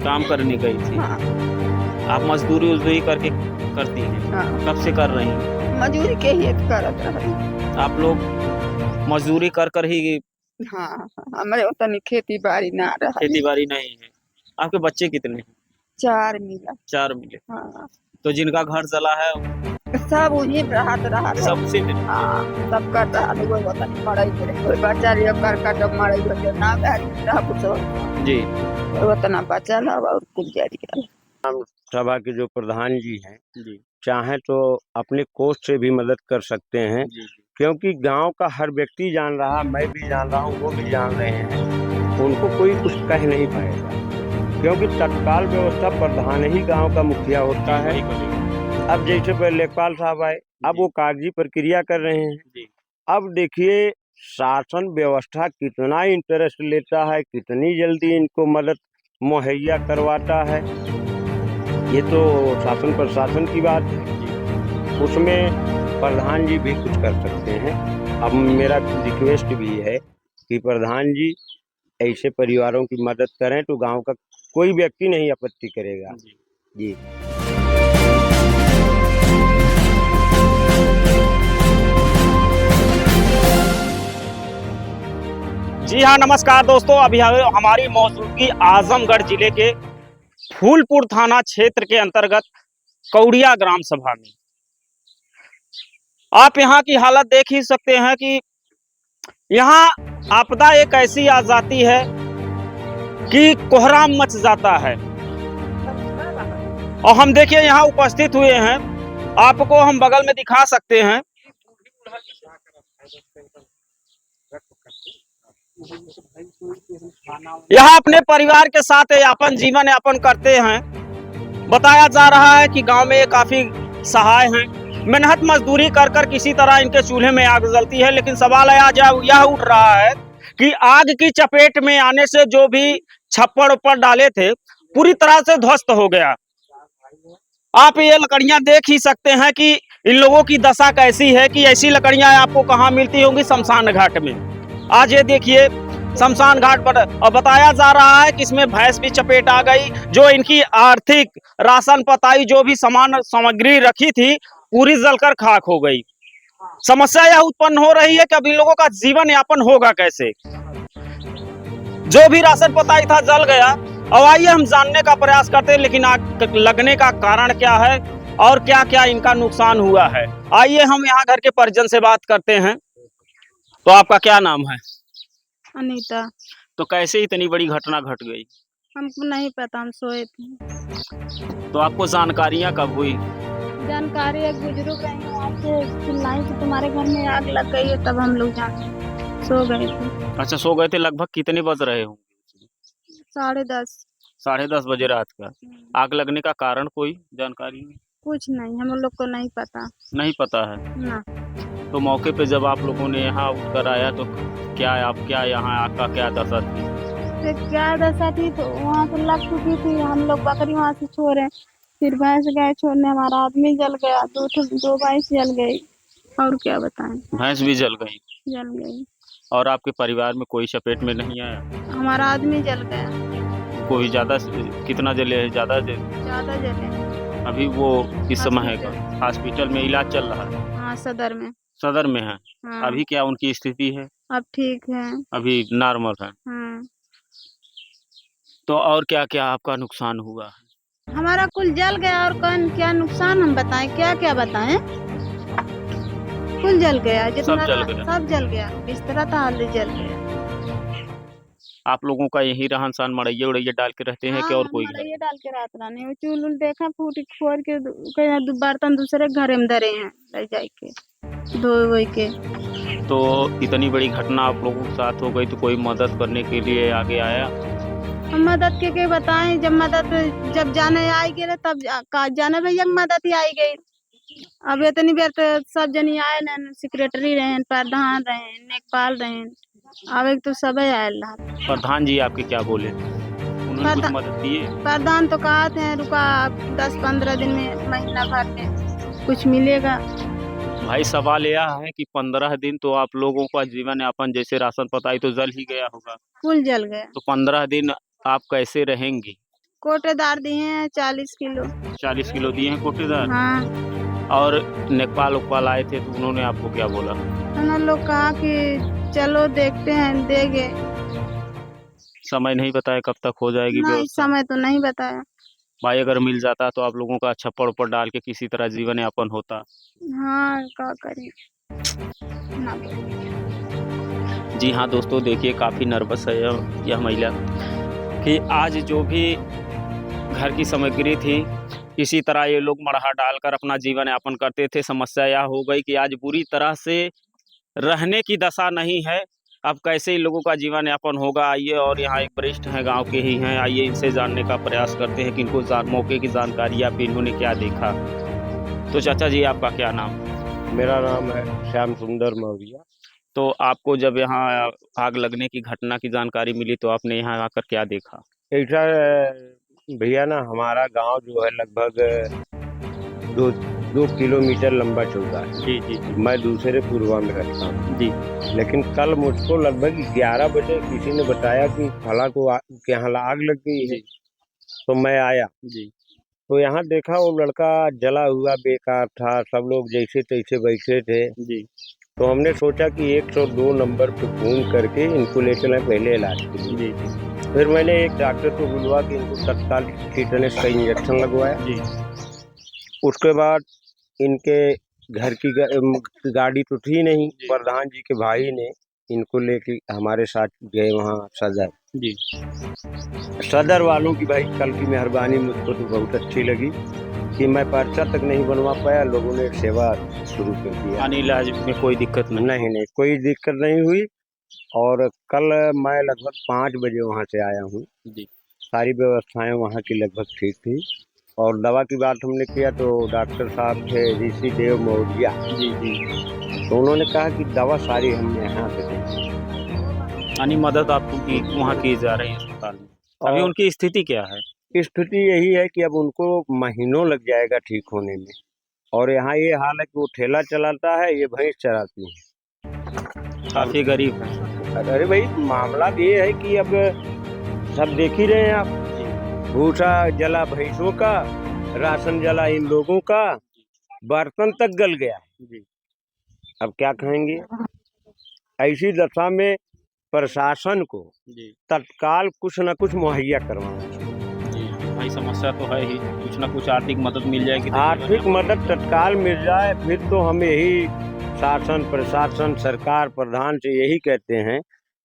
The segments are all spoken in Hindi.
काम करने गई थी। हाँ। आप मजदूरी उजदूरी करके करती हैं? हाँ। कब से कर रही हैं? मजूरी के ही करत रही। आप लोग मजदूरी कर कर ही हाँ, हमारे उतनी खेती बाड़ी ना रही। खेती बाड़ी नहीं है। आपके बच्चे कितने हैं? 4 मिला। 4 मिले। हाँ, तो जिनका घर जला है सब उन्हीं रहा रे। सब उसी में? हाँ, सब कर रहा कोई उतनी मरई करे, कोई बच्चा लिया कर कट मरई हो ना गाड़ी रहा कुछ जी। कोई उतना बचल और कुछ जारी सभा के जो प्रधान जी हैं जी चाहे तो अपने कोष से भी मदद कर सकते हैं, जी क्योंकि गांव का हर व्यक्ति जान रहा, मैं भी जान रहा हूँ, वो भी जान रहे हैं, उनको कोई कुछ कह नहीं पाएगा, क्योंकि तत्काल व्यवस्था प्रधान ही गांव का मुखिया होता है। अब जैसे पहले लेखपाल साहब आए, अब वो कागजी प्रक्रिया कर रहे हैं। जी। अब देखिए शासन व्यवस्था कितना इंटरेस्ट लेता है, कितनी जल्दी इनको मदद मुहैया करवाता है, ये तो शासन प्रशासन की बात है, उसमें प्रधान जी भी कुछ कर सकते हैं। अब मेरा रिक्वेस्ट भी है कि प्रधान जी ऐसे परिवारों की मदद करें तो गांव का कोई व्यक्ति नहीं आपत्ति करेगा। जी। जी हाँ, नमस्कार दोस्तों। अभी हमारी मौजूदगी आजमगढ़ जिले के फूलपुर थाना क्षेत्र के अंतर्गत कौड़िया ग्राम सभा में। आप यहाँ की हालत देख ही सकते हैं कि यहाँ आपदा एक ऐसी आ जाती है कि कोहराम मच जाता है। और हम देखिए यहाँ उपस्थित हुए हैं, आपको हम बगल में दिखा सकते हैं। यहाँ अपने परिवार के साथ यापन जीवन यापन करते हैं। बताया जा रहा है कि गांव में ये काफी सहाय हैं, मेहनत मजदूरी कर कर किसी तरह इनके चूल्हे में आग जलती है। लेकिन सवाल यह उठ रहा है कि आग की चपेट में आने से जो भी छप्पड़ उप्पड़ डाले थे पूरी तरह से ध्वस्त हो गया। आप ये लकड़ियां देख ही सकते हैं कि इन लोगों की दशा कैसी है कि ऐसी लकड़ियां आपको कहाँ मिलती होंगी? शमशान घाट में। आज ये देखिए शमशान घाट पर, और बताया जा रहा है कि इसमें भैंस भी चपेट आ गई। जो इनकी आर्थिक राशन पताई जो भी सामान सामग्री रखी थी पूरी जलकर खाक हो गई। समस्या यह उत्पन्न हो रही है कि अब इन लोगों का जीवन यापन होगा कैसे? जो भी राशन पताई था जल गया। अब आइए हम जानने का प्रयास करते हैं, लेकिन आग लगने का कारण क्या है और क्या क्या इनका नुकसान हुआ है। आइए हम यहाँ घर के परिजन से बात करते हैं। तो आपका क्या नाम है? अनीता। तो कैसे इतनी बड़ी घटना घट गई? हमको नहीं पता, हम सोए थे। तो आपको जानकारियाँ कब हुई? जानकारी एक बुजुर्ग रही वहाँ से चिल्लाई कि तुम्हारे घर में आग लग गई है, तब हम लोग जाने सो गए थे। अच्छा, सो गए थे। लगभग कितने बज रहे होंगे? 10:30। 10:30 बजे रात का। आग लगने का कारण कोई जानकारी नहीं? कुछ नहीं, हम लोग को नहीं पता। नहीं पता है ना। तो मौके पे जब आप लोगों ने यहाँ उठकर आया तो क्या यहाँ आग का क्या दशा थी? फिर क्या दशा थी, तो वहाँ से लग चुकी थी, हम लोग बकरी वहाँ से छोड़े, फिर भैंस गए छोड़ने, हमारा आदमी जल गया, दो भैंस जल गई। और क्या बताएं? भैंस भी जल गई? जल गई। और आपके परिवार में कोई चपेट में नहीं आया? हमारा आदमी जल गया। कोई ज्यादा? कितना जले है? ज्यादा जले। अभी वो किस समय है? हॉस्पिटल में इलाज चल रहा है? हाँ, सदर में। सदर में है? हाँ। अभी क्या उनकी स्थिति है? अब ठीक है। अभी नॉर्मल है? हाँ। तो और क्या क्या आपका नुकसान हुआ? हमारा कुल जल गया, और कौन क्या नुकसान हम बताएं? क्या क्या बताएं? कुल जल गया, जितना सब जल गया। बिस्तरा था हाल जल गया। आप लोगों का यही रहन सहन मड़ैया उड़ैया डाल के रहते हैं कि और कोई? मड़ैया डाल के रात रहने, चूल उल देखा फोड़ के बर्तन दूसरे घर में धरे हैं ले जाके धो के। तो इतनी बड़ी घटना आप लोगों के साथ हो गई तो कोई मदद करने के लिए आगे आया? हम मदद के बताएं, जब जाने आई गए तब जाने भैया मदद ही आई गई। अब इतनी बेर तो सब जनी आए न, सेक्रेटरी रहे, प्रधान रहे, लेखपाल रहे, अब तो सब आयल। प्रधान जी आपके क्या बोले? उन्होंने कुछ मदद दिए? प्रधान तो कहा थे रुका 10-15 दिन में, महीना भर में कुछ मिलेगा। भाई सवाल यह है कि 15 दिन तो आप लोगों का जीवन यापन जैसे राशन पताई तो जल ही गया होगा? कुल जल गया। तो 15 दिन आप कैसे रहेंगी? कोटेदार दिए हैं 40 किलो। 40 किलो दिए हैं कोटेदार। हाँ, और नेपाल उकपाल आए थे तो उन्होंने आपको क्या बोला? उन्होंने लोग कहा कि चलो देखते हैं, देंगे। समय नहीं बताया कब तक हो जाएगी नहीं, व्यवस्था? समय तो नहीं बताया। भाई अगर मिल जाता तो आप लोगों का छप्पड़ ऊपर डाल के किसी तरह जीवन यापन होता। हाँ, क्या करें ना। जी हाँ दोस्तों, देखिए काफ़ी नर्वस है यह महिला कि आज जो भी घर की सामग्री थी इसी तरह ये लोग मढ़ा डालकर अपना जीवन यापन करते थे। समस्या यह हो गई कि आज बुरी तरह से रहने की दशा नहीं है। अब कैसे इन लोगों का जीवन यापन होगा? आइए, और यहाँ एक वरिष्ठ हैं, गांव के ही हैं, आइए इनसे जानने का प्रयास करते हैं कि इनको मौके की जानकारी या फिर इन्होंने क्या देखा। तो चाचा जी, आपका क्या नाम? मेरा नाम है श्याम सुंदर मौर्य। तो आपको जब यहाँ आग लगने की घटना की जानकारी मिली तो आपने यहाँ आकर क्या देखा? ऐसा भैया ना, हमारा गांव जो है लगभग 2 किलोमीटर लंबा चौड़ा है। जी जी जी मैं दूसरे पूर्वा में रहता हूँ जी लेकिन कल मुझको लगभग 11 बजे किसी ने बताया कि फला को के यहाँ आग लग गई है। तो मैं आया जी तो यहाँ देखा वो लड़का जला हुआ बेकार था। सब लोग जैसे तैसे बैठे थे। जी तो हमने सोचा कि 102 नंबर पे फोन करके इनको ले चलें पहले इलाज के लिए। जी फिर मैंने एक डॉक्टर को बुलवा के इनको तत्काल टिटेनस का इंजेक्शन लगवाया। जी उसके बाद इनके घर की गाड़ी तो थी नहीं। प्रधान जी के भाई ने इनको लेके हमारे साथ गए वहाँ सदर। जी सदर वालों की भाई कल की मेहरबानी मुझको तो बहुत अच्छी लगी कि मैं पर्चा तक नहीं बनवा पाया, लोगों ने सेवा शुरू कर दिया। यानी इलाज में कोई दिक्कत नहीं? नहीं, कोई दिक्कत नहीं हुई। और कल मैं लगभग 5 बजे वहाँ से आया हूँ। जी सारी व्यवस्थाएं वहाँ की लगभग ठीक थी। और दवा की बात हमने किया तो डॉक्टर साहब थे ऋषि देव मौर्य। जी जी तो उन्होंने कहा कि दवा सारी हमने यहाँ से दी। यानी मदद आपको की वहाँ की जा रही है अस्पताल में। अभी और उनकी स्थिति क्या है? स्थिति यही है कि अब उनको महीनों लग जाएगा ठीक होने में। और यहाँ ये हाल है कि वो ठेला चलाता है, ये भैंस चराती है। काफ़ी गरीब है। अरे भाई, मामला ये है कि अब सब देख ही रहे हैं आप। भूसा जला भैंसों का, राशन जला इन लोगों का, बर्तन तक गल गया। जी अब क्या कहेंगे? ऐसी दशा में प्रशासन को जी तत्काल कुछ न कुछ मुहैया करवाना चाहिए। जी भाई, समस्या तो है ही, कुछ ना कुछ आर्थिक मदद मिल जाएगी तो आर्थिक मदद तत्काल मिल जाए। फिर तो हम यही शासन, प्रशासन, सरकार, प्रधान से यही कहते हैं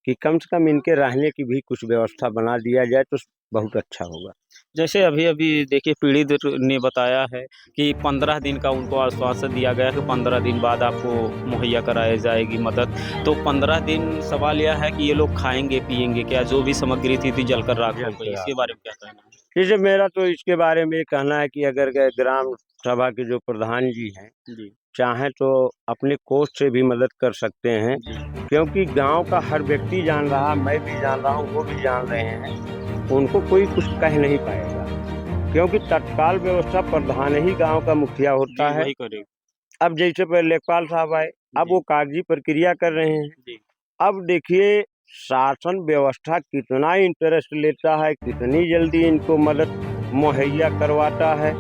कि कम से कम इनके रहने की भी कुछ व्यवस्था बना दिया जाए तो बहुत अच्छा होगा। जैसे अभी अभी देखिए पीड़ित ने बताया है कि 15 दिन का उनको आश्वासन दिया गया कि 15 दिन बाद आपको मुहैया कराई जाएगी मदद। तो 15 दिन सवाल यह है कि ये लोग खाएंगे पिएंगे क्या? जो भी सामग्री थी जलकर राख हो गई। इसके बारे में क्या कहना है? जैसे मेरा तो इसके बारे में कहना है कि अगर ग्राम सभा के जो प्रधान जी हैं जी चाहें तो अपने कोष से भी मदद कर सकते हैं। जी क्योंकि गांव का हर व्यक्ति जान रहा, मैं भी जान रहा हूँ, वो भी जान रहे हैं। उनको कोई कुछ कह नहीं पाएगा क्योंकि तत्काल व्यवस्था प्रधान ही गांव का मुखिया होता है। वही करेगा। अब जैसे पहले लेखपाल साहब आए, अब जी। वो कागजी प्रक्रिया कर रहे हैं। जी अब देखिए शासन व्यवस्था कितना इंटरेस्ट लेता है, कितनी जल्दी इनको मदद मुहैया करवाता है।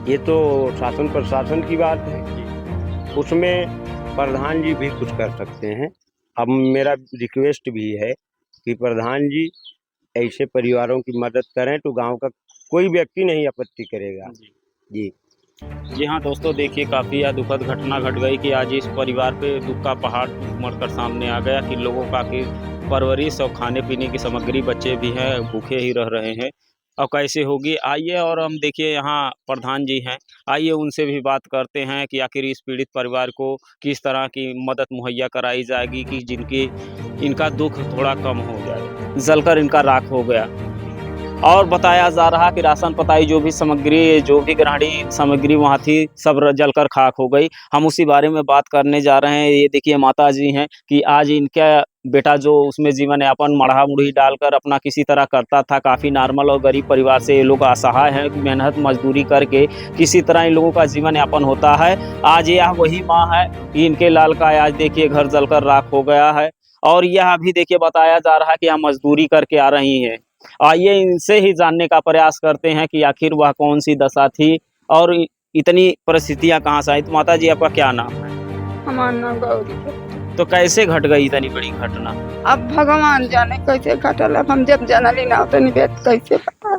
ये तो शासन प्रशासन की बात है, उसमें प्रधान जी भी कुछ कर सकते हैं। अब मेरा रिक्वेस्ट भी है कि प्रधान जी ऐसे परिवारों की मदद करें तो गांव का कोई व्यक्ति नहीं आपत्ति करेगा। जी जी हाँ दोस्तों, देखिए काफ़ी यह दुखद घटना घट गई कि आज इस परिवार पे दुख का पहाड़ उमड़ कर सामने आ गया कि लोगों का कि परवरिश और खाने पीने की सामग्री, बच्चे भी हैं भूखे ही रह रहे हैं। अब कैसे होगी? आइए, और हम देखिए यहाँ प्रधान जी हैं, आइए उनसे भी बात करते हैं कि आखिर इस पीड़ित परिवार को किस तरह की मदद मुहैया कराई जाएगी कि जिनकी इनका दुख थोड़ा कम हो जाए। जलकर इनका राख हो गया। और बताया जा रहा कि राशन पताई जो भी सामग्री, जो भी ग्रहणी सामग्री वहाँ थी, सब जलकर खाक हो गई। हम उसी बारे में बात करने जा रहे हैं। ये देखिए माता जी हैं कि आज इनका बेटा जो उसमें जीवन यापन मढ़ा मुढ़ी डालकर अपना किसी तरह करता था। काफ़ी नॉर्मल और गरीब परिवार से ये लोग असहाय हैं, मेहनत मजदूरी करके किसी तरह इन लोगों का जीवन यापन होता है। आज यह वही माँ है कि इनके लाल का आज देखिए घर जलकर राख हो गया है। और यह भी देखिए बताया जा रहा है कि यहाँ मजदूरी करके आ रही हैं। आइए इनसे ही जानने का प्रयास करते हैं कि आखिर वह कौन सी दशा थी और इतनी परिस्थितियां कहाँ से आई। तो माता जी, आपका क्या नाम है? हमारा नाम गौरी है। तो कैसे घट गई इतनी बड़ी घटना? अब भगवान जाने कैसे घटल। अब हम जब जानली ना तो निवेद कैसे पता।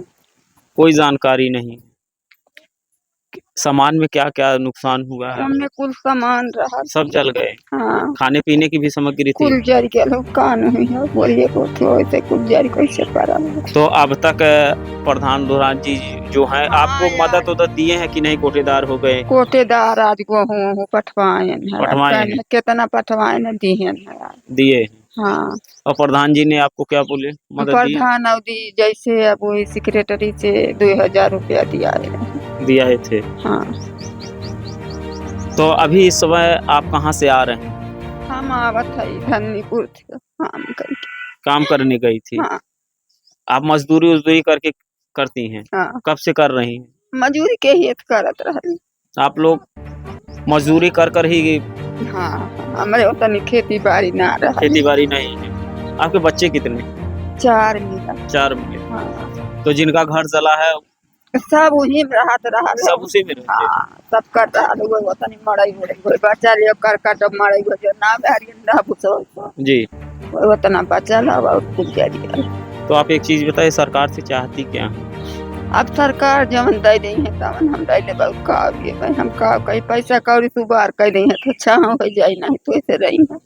कोई जानकारी नहीं। सामान में क्या क्या नुकसान हुआ है? उनमें कुल सामान रहा। सब जल गए? हाँ, खाने पीने की भी सामग्री थी? कुल जर के लोग कान हुई है, बोलिए को तो ऐसे कुल जर कैसे पड़ा। तो अब तक प्रधान जी जो हैं आपको मदद उदद दिए हैं कि नहीं? कोटेदार हो गए? कोटेदार आज गेहूँ पटवाए पटवाए हैं। कितना पटवाए न दिए दिए। हाँ, और प्रधान जी ने आपको क्या बोले, मदद दी? प्रधान अवधि जैसे अब वही सेक्रेटरी से 2000 रुपया दिया है। दिया है थे। हाँ, तो अभी इस समय आप कहाँ से आ रहे हैं? हम आवत है धन्नीपुर थे काम करके। काम करने गई थी? हाँ, आप मजदूरी उजदूरी करके करती हैं? हाँ, कब से कर रही हैं? मजूरी के ही करत रही। आप लोग मजदूरी कर कर ही? हाँ, हमारे उतनी खेती बाड़ी ना रहा। खेती बाड़ी नहीं है? आपके बच्चे कितने? 4 मिला। 4 मिले। हाँ, तो जिनका घर जला है सब उही में रहा सब उसी में रहते? हाँ, सब कर रहा लोग उतनी मड़ई उड़ई कोई बच्चा लियो कर काट मड़ई हो जो ना भारी ना बुसो जी। उतना बच्चा ला और कुछ जारी। तो आप एक चीज बताइए, सरकार से चाहती क्या है? अब सरकार जवन दे दी है तवन हम दे ले बहुत का भाई हम का कई पैसा कौड़ी सुबार कर दी है तो छाव हो जाए नहीं तो ऐसे रही है।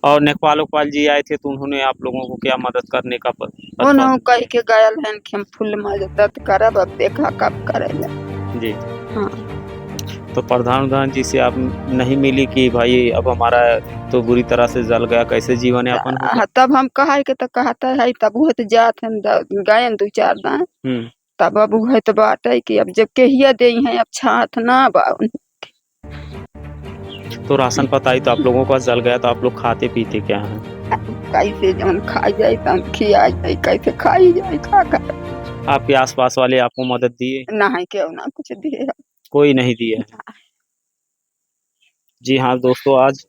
और नेकपाल जी आए थे तो उन्होंने आप लोगों को क्या मदद करने का उन्होंने कह के गयल है कि हम फुल मदद करब, अब देखा कब करेला। जी। हाँ, तो प्रधान जी से आप नहीं मिली कि भाई अब हमारा तो बुरी तरह से जल गया, कैसे जीवन यापन होगा? तब हम कहा के तो कहता है तब वो तो जात हम गए 2-4 दिन तब अब वो तो बात है कि अब जब कहिया दे हैं अब छात ना बा। तो राशन बताई तो आप लोगों का जल गया तो आप लोग खाते पीते क्या हैं? कैसे जब खाई जाए तब खिया जाए, कैसे खाई जाए खा कर। आपके आसपास वाले आपको मदद दिए? नहीं क्यों ना कुछ दिए। कोई नहीं दिया है। जी हाँ दोस्तों, आज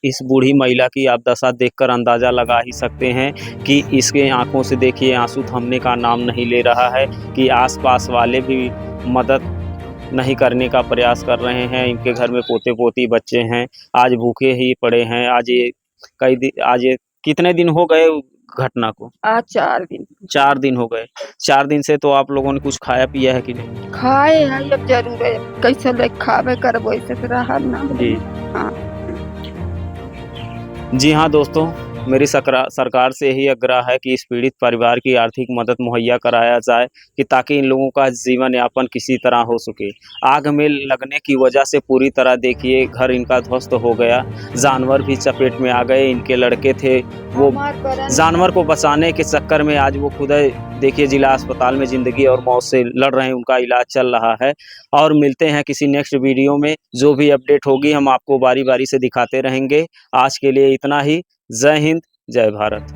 इस बूढ़ी महिला की आप दशा देखकर अंदाज़ा लगा ही सकते हैं कि इसके आंखों से देखिए आंसू थमने का नाम नहीं ले रहा है कि आसपास वाले भी मदद नहीं करने का प्रयास कर रहे हैं। इनके घर में पोते पोती बच्चे हैं, आज भूखे ही पड़े हैं। आज ये कितने दिन हो गए घटना को? आज 4 दिन। 4 दिन हो गए। 4 दिन से तो आप लोगों ने कुछ खाया पिया है कि नहीं? खाए है अब जरूर है, कैसे ले खावे कर वैसे तो रहा ना। जी। हाँ, जी हाँ दोस्तों, मेरी सरकार से यही आग्रह है कि इस पीड़ित परिवार की आर्थिक मदद मुहैया कराया जाए कि ताकि इन लोगों का जीवन यापन किसी तरह हो सके। आग में लगने की वजह से पूरी तरह देखिए घर इनका ध्वस्त हो गया, जानवर भी चपेट में आ गए। इनके लड़के थे, वो जानवर को बचाने के चक्कर में आज वो खुद देखिए जिला अस्पताल में ज़िंदगी और मौत से लड़ रहे हैं, उनका इलाज चल रहा है। और मिलते हैं किसी नेक्स्ट वीडियो में, जो भी अपडेट होगी हम आपको बारी बारी से दिखाते रहेंगे। आज के लिए इतना ही। जय हिंद, जय भारत।